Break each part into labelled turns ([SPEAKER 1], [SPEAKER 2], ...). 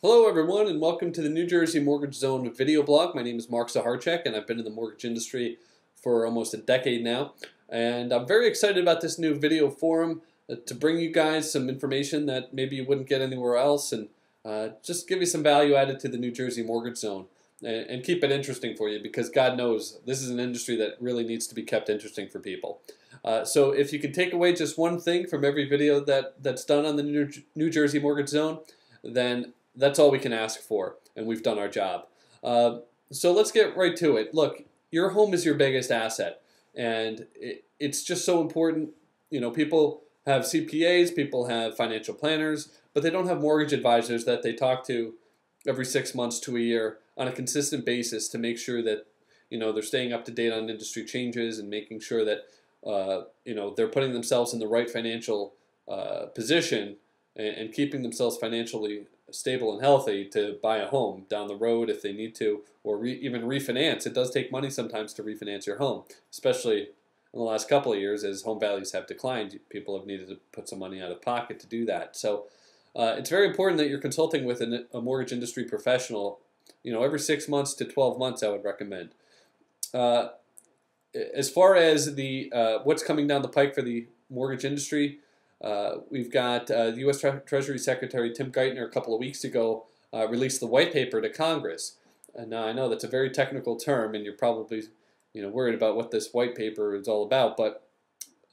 [SPEAKER 1] Hello everyone and welcome to the New Jersey Mortgage Zone video blog. My name is Mark Zaharchek and I've been in the mortgage industry for almost a decade now. And I'm very excited about this new video forum to bring you guys some information that maybe you wouldn't get anywhere else and just give you some value added to the New Jersey Mortgage Zone and keep it interesting for you, because God knows this is an industry that really needs to be kept interesting for people. So if you can take away just one thing from every video that's done on the New Jersey Mortgage Zone, then that's all we can ask for, and we've done our job. So let's get right to it. Look, your home is your biggest asset, and it's just so important. You know, people have CPAs, people have financial planners, but they don't have mortgage advisors that they talk to every 6 months to a year on a consistent basis to make sure that, you know, they're staying up to date on industry changes and making sure that, you know, they're putting themselves in the right financial position and keeping themselves financially stable and healthy to buy a home down the road if they need to, or even refinance. It does take money sometimes to refinance your home, especially in the last couple of years as home values have declined. People have needed to put some money out of pocket to do that. So it's very important that you're consulting with a mortgage industry professional, you know, every 6 months to 12 months, I would recommend. As far as the what's coming down the pike for the mortgage industry, we've got the U.S. Treasury Secretary Tim Geithner a couple of weeks ago released the white paper to Congress. And now I know that's a very technical term, and you're probably worried about what this white paper is all about. But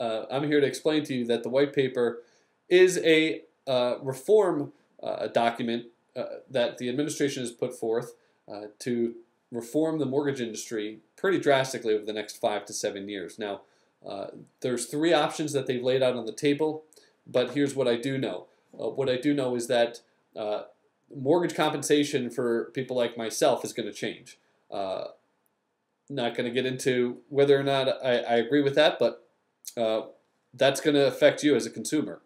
[SPEAKER 1] I'm here to explain to you that the white paper is a reform document that the administration has put forth to reform the mortgage industry pretty drastically over the next 5 to 7 years. Now, there's 3 options that they've laid out on the table. But here's what I do know. What I do know is that mortgage compensation for people like myself is going to change. Not going to get into whether or not I agree with that, but that's going to affect you as a consumer.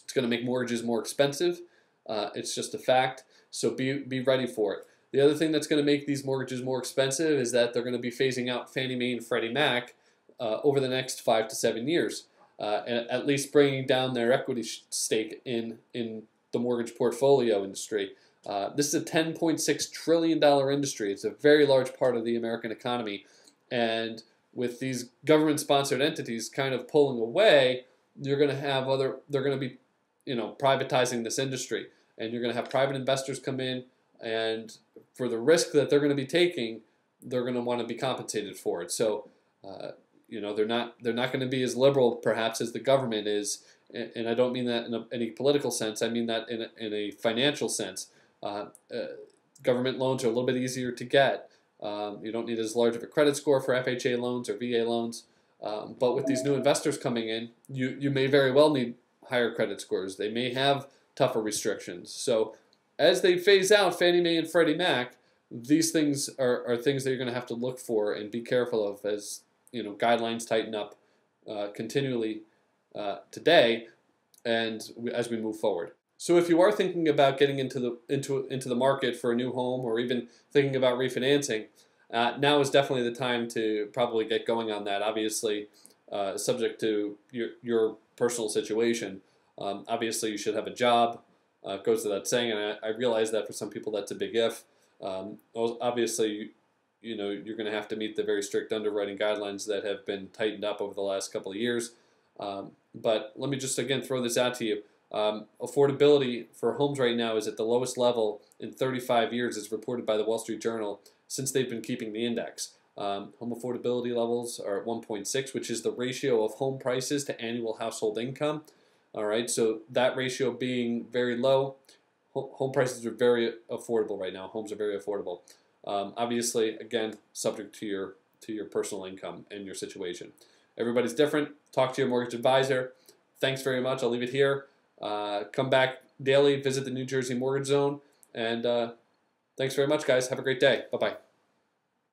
[SPEAKER 1] It's going to make mortgages more expensive. It's just a fact. So be ready for it. The other thing that's going to make these mortgages more expensive is that they're going to be phasing out Fannie Mae and Freddie Mac over the next 5 to 7 years. And at least bringing down their equity stake in the mortgage portfolio industry. This is a $10.6 trillion industry. It's a very large part of the American economy. And with these government-sponsored entities kind of pulling away, you're going to have they're going to be, privatizing this industry. And you're going to have private investors come in, and for the risk that they're going to be taking, they're going to want to be compensated for it. So, they're not going to be as liberal, perhaps, as the government is, and I don't mean that in any political sense. I mean that in a financial sense. Government loans are a little bit easier to get. You don't need as large of a credit score for FHA loans or VA loans. But with these new investors coming in, you may very well need higher credit scores. They may have tougher restrictions. So as they phase out Fannie Mae and Freddie Mac, these things are things that you're going to have to look for and be careful of as guidelines tighten up continually today, and as we move forward. So if you are thinking about getting into the market for a new home, or even thinking about refinancing, now is definitely the time to probably get going on that. Obviously, subject to your personal situation. Obviously, you should have a job. It goes without saying, and I realize that for some people that's a big if. Obviously, you're going to have to meet the very strict underwriting guidelines that have been tightened up over the last couple of years. But let me just again throw this out to you. Affordability for homes right now is at the lowest level in 35 years, as reported by the Wall Street Journal, since they've been keeping the index. Home affordability levels are at 1.6, which is the ratio of home prices to annual household income. All right, so that ratio being very low, home prices are very affordable right now. Homes are very affordable. Obviously, again, subject to your personal income and your situation. Everybody's different. Talk to your mortgage advisor. Thanks very much. I'll leave it here. Come back daily. Visit the New Jersey Mortgage Zone. And thanks very much, guys. Have a great day. Bye-bye.